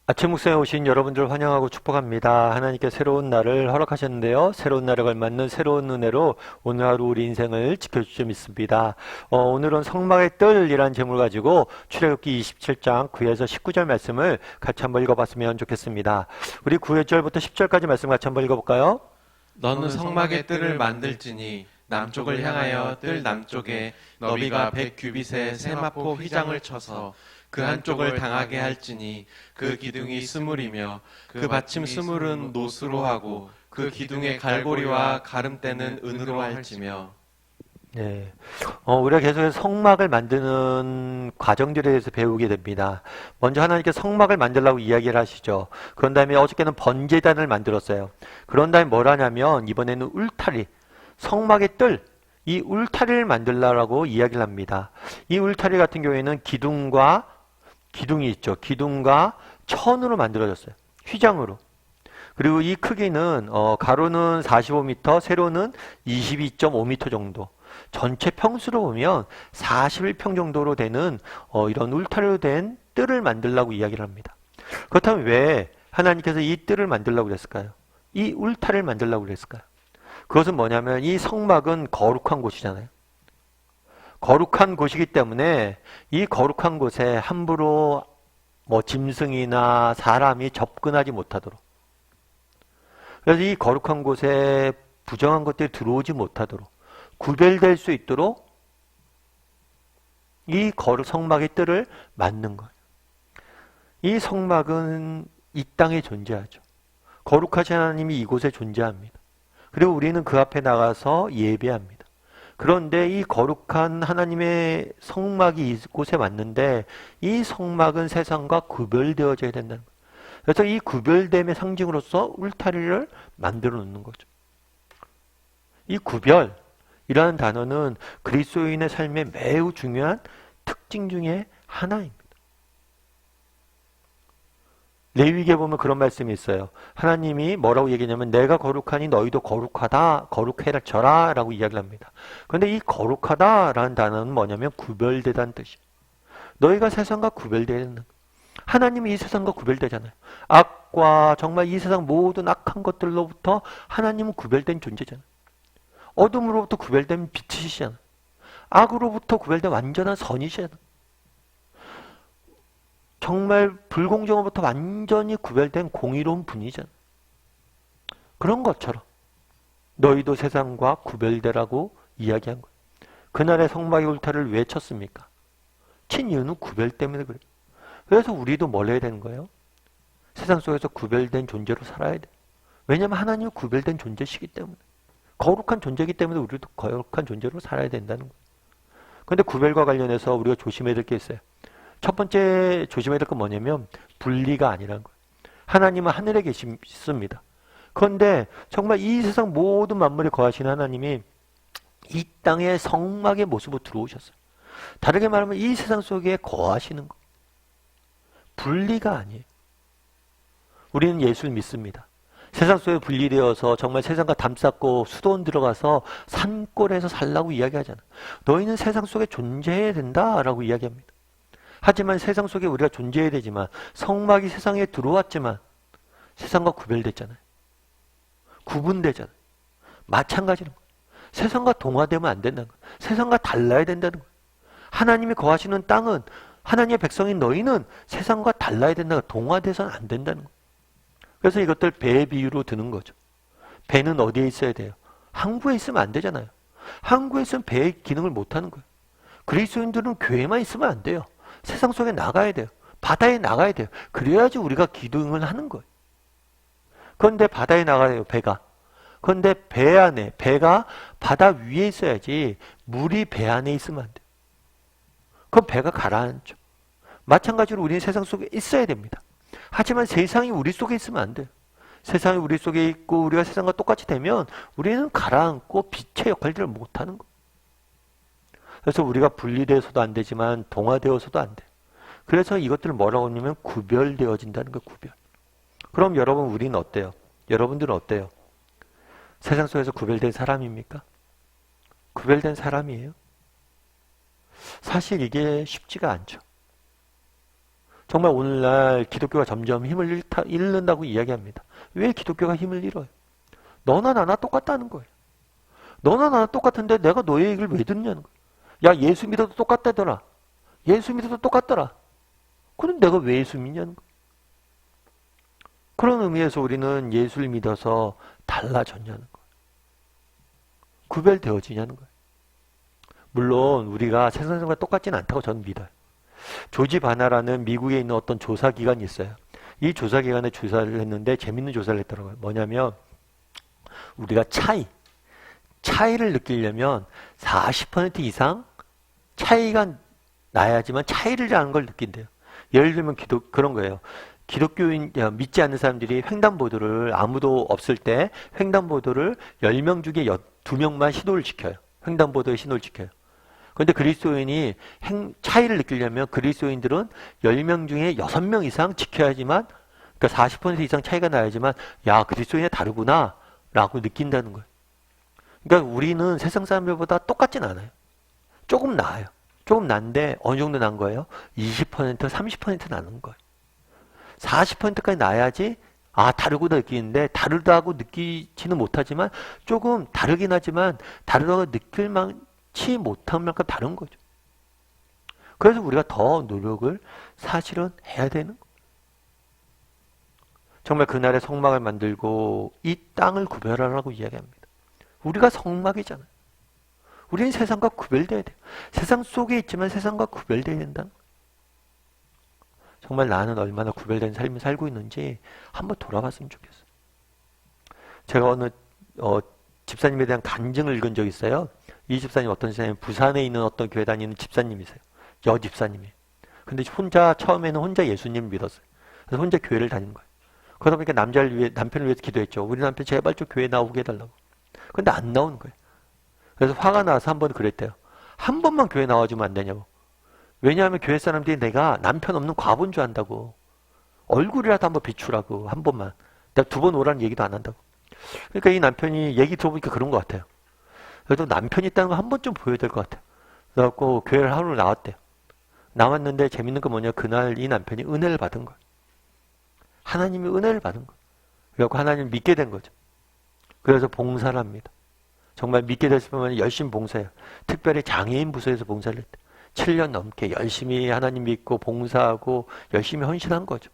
아침 묵상에 오신 여러분들 환영하고 축복합니다. 하나님께 새로운 날을 허락하셨는데요. 새로운 날에 걸맞는 새로운 은혜로 오늘 하루 우리 인생을 지켜주실 믿습니다. 오늘은 성막의 뜰이라는 제목을 가지고 출애굽기 27장 9에서 19절 말씀을 같이 한번 읽어봤으면 좋겠습니다. 우리 9절부터 10절까지 말씀 같이 한번 읽어볼까요? 너는 성막의 뜰을 만들지니 남쪽을 향하여 뜰 남쪽에 너비가 100규빗의 세마포 휘장을 쳐서 그 한쪽을 당하게 할지니 그 기둥이 스물이며 그 받침 스물은 노스로 하고 그 기둥의 갈고리와 가름대는 은으로 할지며. 네. 우리가 계속해서 성막을 만드는 과정들에 대해서 배우게 됩니다. 먼저 하나님께 성막을 만들라고 이야기를 하시죠. 그런 다음에 어저께는 번제단을 만들었어요. 그런 다음에 뭘 하냐면 이번에는 울타리, 성막의 뜰, 이 울타리를 만들라고 이야기를 합니다. 이 울타리 같은 경우에는 기둥이 있죠. 기둥과 천으로 만들어졌어요. 휘장으로. 그리고 이 크기는 가로는 45m, 세로는 22.5m 정도. 전체 평수로 보면 41평 정도로 되는 이런 울타리로 된 뜰을 만들라고 이야기를 합니다. 그렇다면 왜 하나님께서 이 뜰을 만들라고 그랬을까요? 이 울타리를 만들라고 그랬을까요? 그것은 뭐냐면 이 성막은 거룩한 곳이잖아요. 거룩한 곳이기 때문에 이 거룩한 곳에 함부로 짐승이나 사람이 접근하지 못하도록, 그래서 이 거룩한 곳에 부정한 것들이 들어오지 못하도록 구별될 수 있도록 이 성막의 뜰을 만든 거예요. 이 성막은 이 땅에 존재하죠. 거룩하신 하나님이 이곳에 존재합니다. 그리고 우리는 그 앞에 나가서 예배합니다. 그런데 이 거룩한 하나님의 성막이 이곳에 왔는데 이 성막은 세상과 구별되어져야 된다는 거예요. 그래서 이 구별됨의 상징으로서 울타리를 만들어 놓는 거죠. 이 구별이라는 단어는 그리스도인의 삶에 매우 중요한 특징 중에 하나입니다. 레위기에 보면 그런 말씀이 있어요. 하나님이 뭐라고 얘기하냐면 내가 거룩하니 너희도 거룩하다, 거룩해라 져라 라고 이야기를 합니다. 그런데 이 거룩하다라는 단어는 뭐냐면 구별되다는 뜻이에요. 너희가 세상과 구별되는, 하나님이 이 세상과 구별되잖아요. 악과 정말 이 세상 모든 악한 것들로부터 하나님은 구별된 존재잖아요. 어둠으로부터 구별된 빛이시잖아요. 악으로부터 구별된 완전한 선이시잖아요. 정말 불공정으로부터 완전히 구별된 공의로운 분이잖아요. 그런 것처럼 너희도 세상과 구별되라고 이야기한 거예요. 그날의 성막의 울타리를 왜 쳤습니까? 친 이유는 구별 때문에 그래요. 그래서 우리도 뭘 해야 되는 거예요? 세상 속에서 구별된 존재로 살아야 돼요. 왜냐하면 하나님은 구별된 존재시기 때문에, 거룩한 존재이기 때문에 우리도 거룩한 존재로 살아야 된다는 거예요. 그런데 구별과 관련해서 우리가 조심해야 될 게 있어요. 첫 번째 조심해야 될 건 뭐냐면 분리가 아니라는 거예요. 하나님은 하늘에 계십니다. 그런데 정말 이 세상 모든 만물에 거하시는 하나님이 이 땅의 성막의 모습으로 들어오셨어요. 다르게 말하면 이 세상 속에 거하시는 거. 분리가 아니에요. 우리는 예수를 믿습니다. 세상 속에 분리되어서 정말 세상과 담쌓고 수도원 들어가서 산골에서 살라고 이야기하잖아요. 너희는 세상 속에 존재해야 된다라고 이야기합니다. 하지만 세상 속에 우리가 존재해야 되지만 성막이 세상에 들어왔지만 세상과 구별됐잖아요. 구분되잖아요. 마찬가지로 세상과 동화되면 안 된다는 거예요. 세상과 달라야 된다는 거예요. 하나님이 거하시는 땅은, 하나님의 백성인 너희는 세상과 달라야 된다는 거예요. 동화돼서는 안 된다는 거예요. 그래서 이것들 배의 비유로 드는 거죠. 배는 어디에 있어야 돼요? 항구에 있으면 안 되잖아요. 항구에 있으면 배의 기능을 못하는 거예요. 그리스도인들은 교회만 있으면 안 돼요. 세상 속에 나가야 돼요. 바다에 나가야 돼요. 그래야지 우리가 기도응을 하는 거예요. 그런데 바다에 나가요, 배가. 그런데 배 안에, 배가 바다 위에 있어야지 물이 배 안에 있으면 안 돼요. 그럼 배가 가라앉죠. 마찬가지로 우리는 세상 속에 있어야 됩니다. 하지만 세상이 우리 속에 있으면 안 돼요. 세상이 우리 속에 있고 우리가 세상과 똑같이 되면 우리는 가라앉고 빛의 역할들을 못하는 거예요. 그래서 우리가 분리되어서도 안 되지만 동화되어서도 안 돼요. 그래서 이것들을 뭐라고 하냐면 구별되어진다는 거예요. 구별. 그럼 여러분 우리는 어때요? 여러분들은 어때요? 세상 속에서 구별된 사람입니까? 구별된 사람이에요? 사실 이게 쉽지가 않죠. 정말 오늘날 기독교가 점점 힘을 잃는다고 이야기합니다. 왜 기독교가 힘을 잃어요? 너나 나나 똑같다는 거예요. 너나 나나 똑같은데 내가 너의 얘기를 왜 듣냐는 거예요. 야, 예수 믿어도 똑같다더라. 예수 믿어도 똑같더라. 그럼 내가 왜 예수 믿냐는 거예요. 그런 의미에서 우리는 예수를 믿어서 달라졌냐는 거예요. 구별되어지냐는 거예요. 물론 우리가 세상 사람과 똑같지는 않다고 저는 믿어요. 조지 바나라는 미국에 있는 어떤 조사기관이 있어요. 이 조사기관에 조사를 했는데 재밌는 조사를 했더라고요. 뭐냐면 우리가 차이를 느끼려면 40% 이상 차이가 나야지만 차이를 걸 느낀대요. 예를 들면 그런 거예요. 기독교인 믿지 않는 사람들이 횡단보도를 아무도 없을 때 횡단보도를 10명 중에 2명만 신호를 지켜요. 횡단보도의 신호를 지켜요. 그런데 그리스도인이 차이를 느끼려면 그리스도인들은 10명 중에 6명 이상 지켜야지만, 그러니까 40% 이상 차이가 나야지만 야, 그리스도인이 다르구나 라고 느낀다는 거예요. 그러니까 우리는 세상 사람들보다 똑같진 않아요. 조금 나아요. 조금 난데 어느 정도 난 거예요? 20%, 30% 나는 거예요. 40%까지 나야지 다르구나 느끼는데, 다르다고 느끼지는 못하지만 조금 다르긴 하지만 다르다고 느낄 만치 못한 만큼 다른 거죠. 그래서 우리가 더 노력을 사실은 해야 되는 거예요. 정말 그날의 성막을 만들고 이 땅을 구별하라고 이야기합니다. 우리가 성막이잖아요. 우리는 세상과 구별돼야 돼요. 세상 속에 있지만 세상과 구별돼야 된다는 거예요. 정말 나는 얼마나 구별된 삶을 살고 있는지 한번 돌아봤으면 좋겠어요. 제가 어느 집사님에 대한 간증을 읽은 적이 있어요. 이 집사님 어떤 집사님, 부산에 있는 어떤 교회 다니는 집사님이세요. 여집사님이에요. 근데 처음에는 혼자 예수님을 믿었어요. 그래서 혼자 교회를 다닌 거예요. 그러다 보니까 남편을 위해서 기도했죠. 우리 남편 제발 좀 교회 나오게 해달라고. 근데 안 나오는 거예요. 그래서 화가 나서 한 번 그랬대요. 한 번만 교회 나와주면 안 되냐고. 왜냐하면 교회 사람들이 내가 남편 없는 과부인 줄 안다고. 얼굴이라도 한번 비추라고. 한 번만. 내가 2번 오라는 얘기도 안 한다고. 그러니까 이 남편이 얘기 들어보니까 그런 것 같아요. 그래도 남편이 있다는 거 한 번 좀 보여야 될 것 같아요. 그래갖고 교회를 하루 나왔대요. 나왔는데 재밌는 건 뭐냐. 그날 이 남편이 은혜를 받은 거예요. 하나님이 은혜를 받은 거예요. 그래갖고 하나님을 믿게 된 거죠. 그래서 봉사를 합니다. 정말 믿게 됐으면 열심히 봉사해요. 특별히 장애인 부서에서 봉사를 했대요. 7년 넘게 열심히 하나님 믿고 봉사하고 열심히 헌신한 거죠.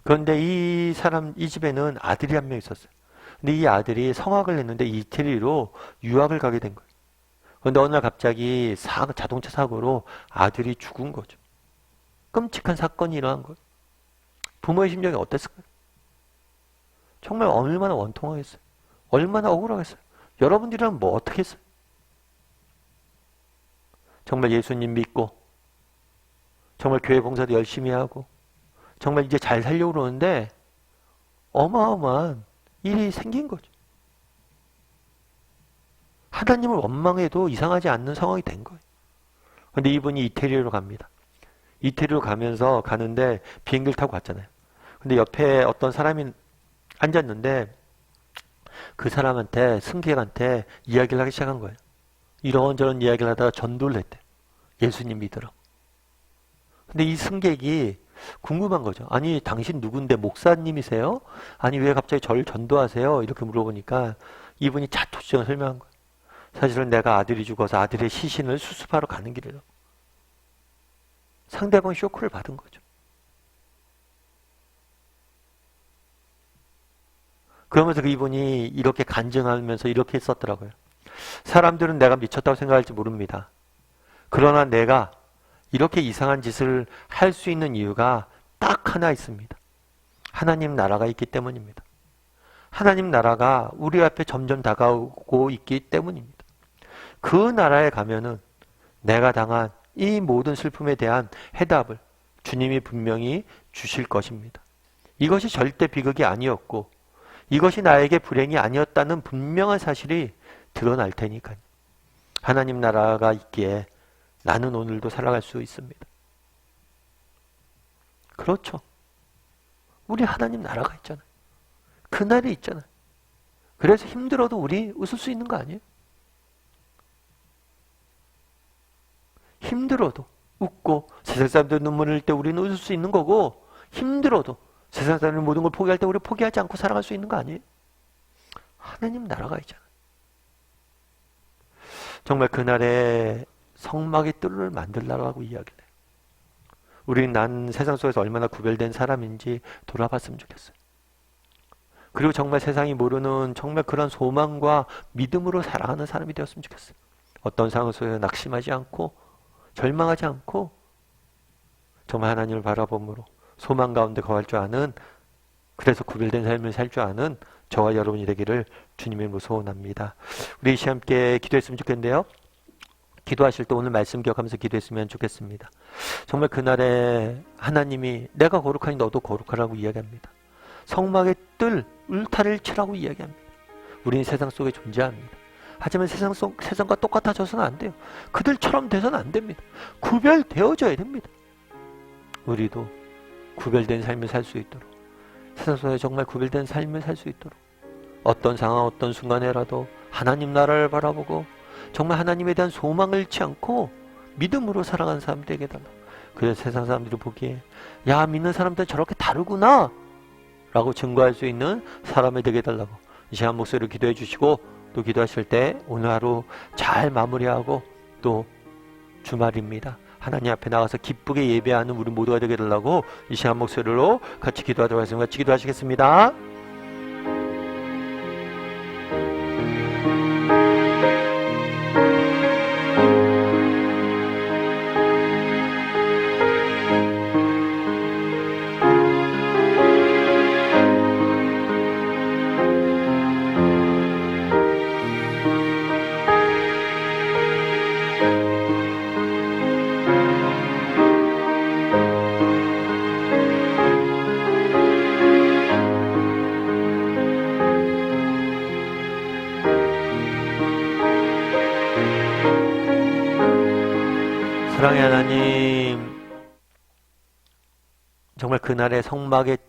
그런데 이 집에는 아들이 한 명 있었어요. 근데 이 아들이 성악을 했는데 이태리로 유학을 가게 된 거예요. 그런데 어느 날 갑자기 자동차 사고로 아들이 죽은 거죠. 끔찍한 사건이 일어난 거예요. 부모의 심정이 어땠을까요? 정말 얼마나 원통하겠어요. 얼마나 억울하겠어요. 여러분들이라면 뭐 어떻게 했어요? 정말 예수님 믿고 정말 교회 봉사도 열심히 하고 정말 이제 잘 살려고 그러는데 어마어마한 일이 생긴 거죠. 하나님을 원망해도 이상하지 않는 상황이 된 거예요. 그런데 이분이 이태리로 갑니다. 이태리로 가는데 비행기를 타고 갔잖아요. 근데 옆에 어떤 사람이 앉았는데 그 사람한테, 승객한테 이야기를 하기 시작한 거예요. 이런저런 이야기를 하다가 전도를 했대요. 예수님 믿으라고. 근데 이 승객이 궁금한 거죠. 아니, 당신 누군데 목사님이세요? 아니, 왜 갑자기 저를 전도하세요? 이렇게 물어보니까 이분이 자초지종을 설명한 거예요. 사실은 내가 아들이 죽어서 아들의 시신을 수습하러 가는 길이라고. 상대방 쇼크를 받은 거죠. 그러면서 그 이분이 이렇게 간증하면서 이렇게 했었더라고요. 사람들은 내가 미쳤다고 생각할지 모릅니다. 그러나 내가 이렇게 이상한 짓을 할 수 있는 이유가 딱 하나 있습니다. 하나님 나라가 있기 때문입니다. 하나님 나라가 우리 앞에 점점 다가오고 있기 때문입니다. 그 나라에 가면은 내가 당한 이 모든 슬픔에 대한 해답을 주님이 분명히 주실 것입니다. 이것이 절대 비극이 아니었고 이것이 나에게 불행이 아니었다는 분명한 사실이 드러날 테니까요. 하나님 나라가 있기에 나는 오늘도 살아갈 수 있습니다. 그렇죠. 우리 하나님 나라가 있잖아요. 그날이 있잖아요. 그래서 힘들어도 우리 웃을 수 있는 거 아니에요? 힘들어도 웃고 세상 사람들 눈물 흘릴 때 우리는 웃을 수 있는 거고 힘들어도 세상 사람들 모든 걸 포기할 때 우리 포기하지 않고 살아갈 수 있는 거 아니에요? 하나님 나라가 있잖아요. 정말 그날에 성막의 뜰을 만들라고 이야기를 해요. 우리는 난 세상 속에서 얼마나 구별된 사람인지 돌아봤으면 좋겠어요. 그리고 정말 세상이 모르는 정말 그런 소망과 믿음으로 살아가는 사람이 되었으면 좋겠어요. 어떤 상황 속에 낙심하지 않고 절망하지 않고 정말 하나님을 바라봄으로 소망 가운데 거할 줄 아는, 그래서 구별된 삶을 살 줄 아는 저와 여러분이 되기를 주님의 이름으로 소원합니다. 우리 시간 함께 기도했으면 좋겠는데요. 기도하실 때 오늘 말씀 기억하면서 기도했으면 좋겠습니다. 정말 그날에 하나님이 내가 거룩하니 너도 거룩하라고 이야기합니다. 성막의 뜰, 울타리를 치라고 이야기합니다. 우리는 세상 속에 존재합니다. 하지만 세상과 똑같아져서는 안 돼요. 그들처럼 돼서는 안 됩니다. 구별되어져야 됩니다. 우리도 구별된 삶을 살 수 있도록, 세상 속에 정말 구별된 삶을 살 수 있도록 어떤 상황, 어떤 순간에라도 하나님 나라를 바라보고 정말 하나님에 대한 소망을 잃지 않고 믿음으로 살아가는 사람 되게 해달라. 그래서 세상 사람들이 보기에 야, 믿는 사람들은 저렇게 다르구나 라고 증거할 수 있는 사람이 되게 해달라고 이 시간 목소리로 기도해 주시고, 또 기도하실 때 오늘 하루 잘 마무리하고 또 주말입니다. 하나님 앞에 나가서 기쁘게 예배하는 우리 모두가 되게 해달라고 이 시간 목소리로 같이 기도하도록 하겠습니다. 같이 기도하시겠습니다. 사랑의 하나님, 정말 그날의 성막의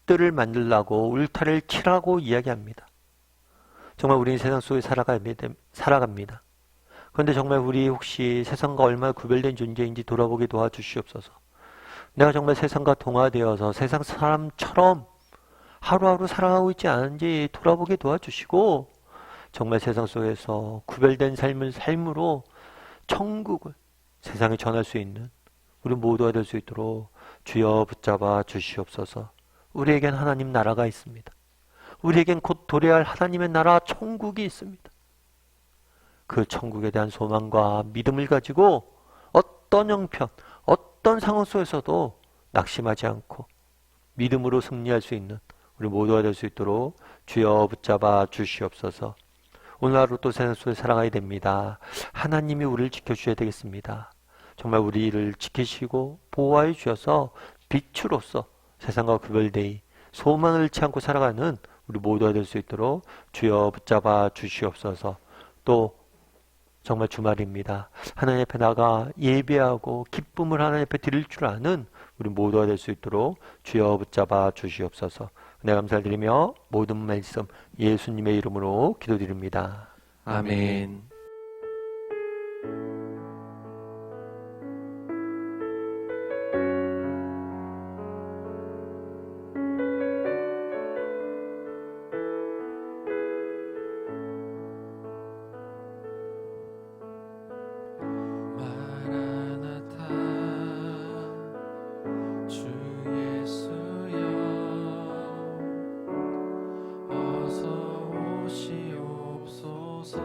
뜰을 만들라고 울타리를 치라고 이야기합니다. 정말 우리는 세상 속에 살아갑니다. 그런데 정말 우리 혹시 세상과 얼마나 구별된 존재인지 돌아보게 도와주시옵소서. 내가 정말 세상과 동화되어서 세상 사람처럼 하루하루 살아가고 있지 않은지 돌아보게 도와주시고, 정말 세상 속에서 구별된 삶으로 천국을 세상에 전할 수 있는 우리 모두가 될 수 있도록 주여 붙잡아 주시옵소서. 우리에겐 하나님 나라가 있습니다. 우리에겐 곧 도래할 하나님의 나라 천국이 있습니다. 그 천국에 대한 소망과 믿음을 가지고 어떤 형편, 어떤 상황 속에서도 낙심하지 않고 믿음으로 승리할 수 있는 우리 모두가 될 수 있도록 주여 붙잡아 주시옵소서. 오늘 하루 또 세상 속에 살아가야 됩니다. 하나님이 우리를 지켜주셔야 되겠습니다. 정말 우리를 지키시고 보호하여 주셔서 빛으로서 세상과 구별되이 소망을 잃지 않고 살아가는 우리 모두가 될 수 있도록 주여 붙잡아 주시옵소서. 또 정말 주말입니다. 하나님 앞에 나가 예배하고 기쁨을 하나님 앞에 드릴 줄 아는 우리 모두가 될 수 있도록 주여 붙잡아 주시옵소서. 은혜 감사를 드리며 모든 말씀 예수님의 이름으로 기도드립니다. 아멘. 어서 오시옵소서.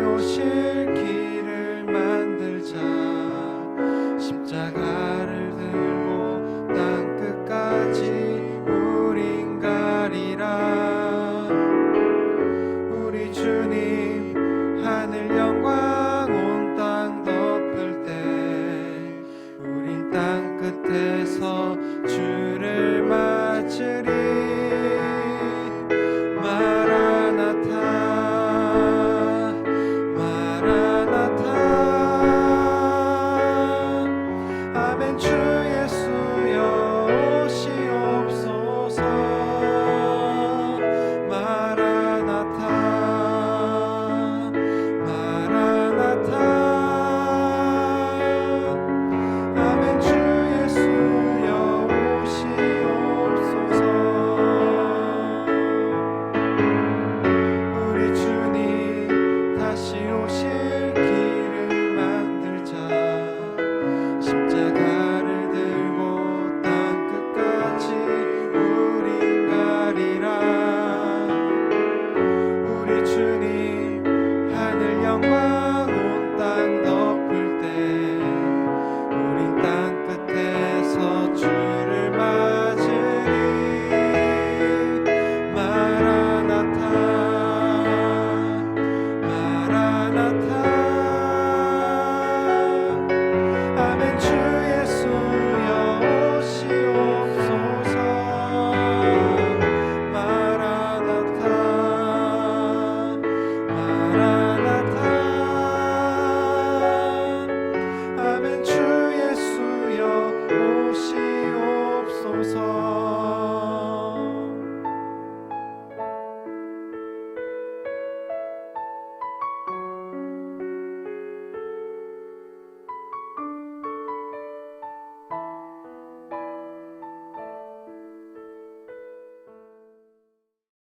오실